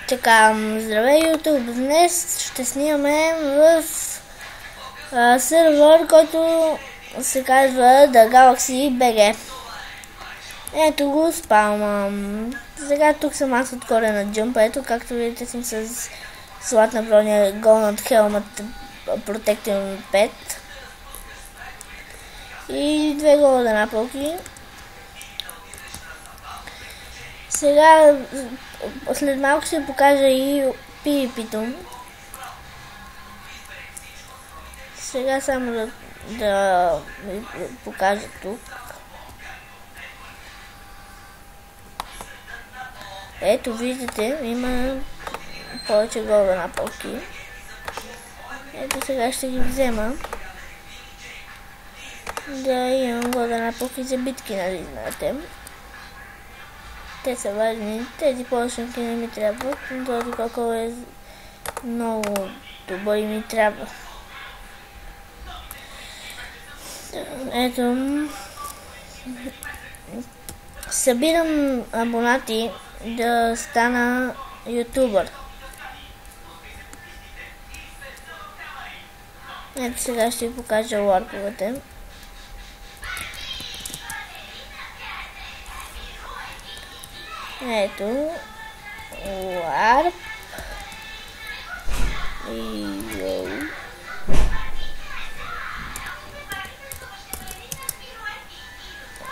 Така, здравей YouTube! Днес ще снимаме в сервер, който се казва The Galaxy BG. Ето го спалмам. Сега тук съм аз отгоре на джъмпа. Ето, както видите, съм с златна броня Golden Helmet Protecting 5 и 2 Golden Apple. Сега, след малко ще покажа и PvP-то. Сега само да ви покажа тук. Ето, виждате, има повече Golden Apple. Ето, сега ще ги взема. Да имам Golden Apple за битки, нали знаете. Те са важни. Тези повеченки не ми трябват, но този колко е много добър и ми трябва. Ето. Събирам абонати да стана ютубър. Ето сега ще ви покажа ларповете. Ето, ларп и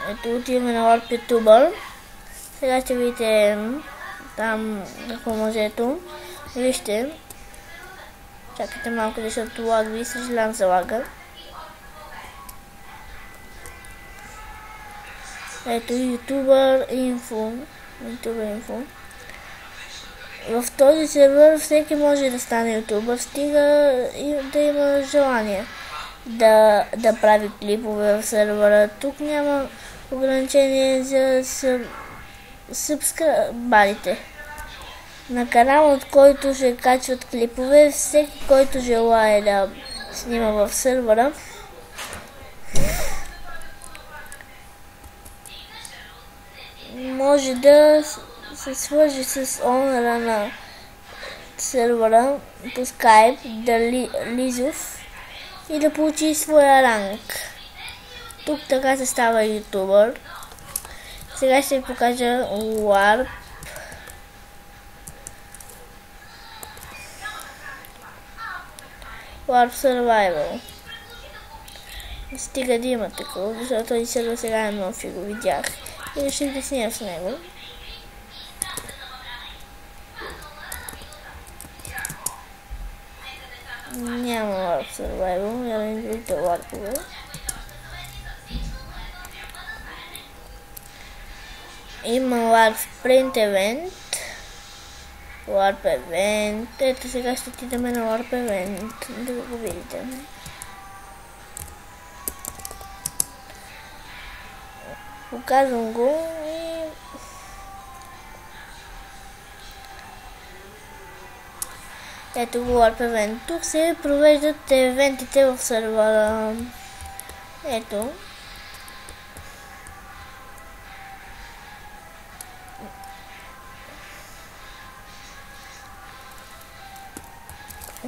ето отиваме на ларп ютубър. Сега ще видите там какво може. Ето, вижте. Чакайте малко, защото лагва и съжалявам за лага. Ето ютубър инфо. В този сервер всеки може да стане ютубър, стига и да има желание да прави клипове в сервера. Тук няма ограничение за сабскрайбърите. На канал, от който ще качват клипове, всеки, който желае да снима в сервера, може да се свържи с онера на сервера по Skype, Лизов, и да получи своя ранг. Тук така се става ютубър. Сега ще ви покажа LARP. LARP Survival. Стига да има такова, защото този сервер сега е нов и го видях. И реших да снимам с него. Няма LARP Survival, я не видите ларпове. Има LARP Sprint Event. LARP Event. Ето сега ще отидем на LARP Event, да го видите. Показвам го и ето го LARP Event. Тук се провеждат евентите в сервера. Ето.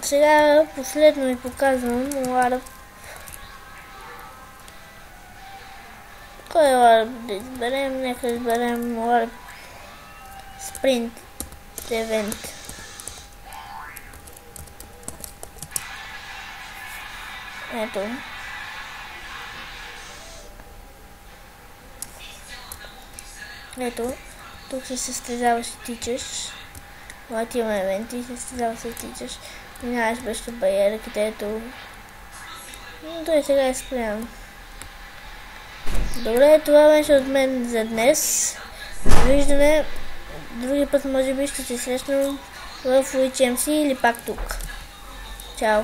Сега последно ви показвам LARP. Кой е LARP да изберем? Нека изберем LARP Sprint Event. Ето. Ето. Тук се състезаваш и тичаш. Когато има евенти, се състезаваш и тичаш. Минаваш беше бариера, където... Той сега е спрямо. Добре, това беше от мен за днес. Довиждане. Други път може би ще се срещнем в UHMC или пак тук. Чао!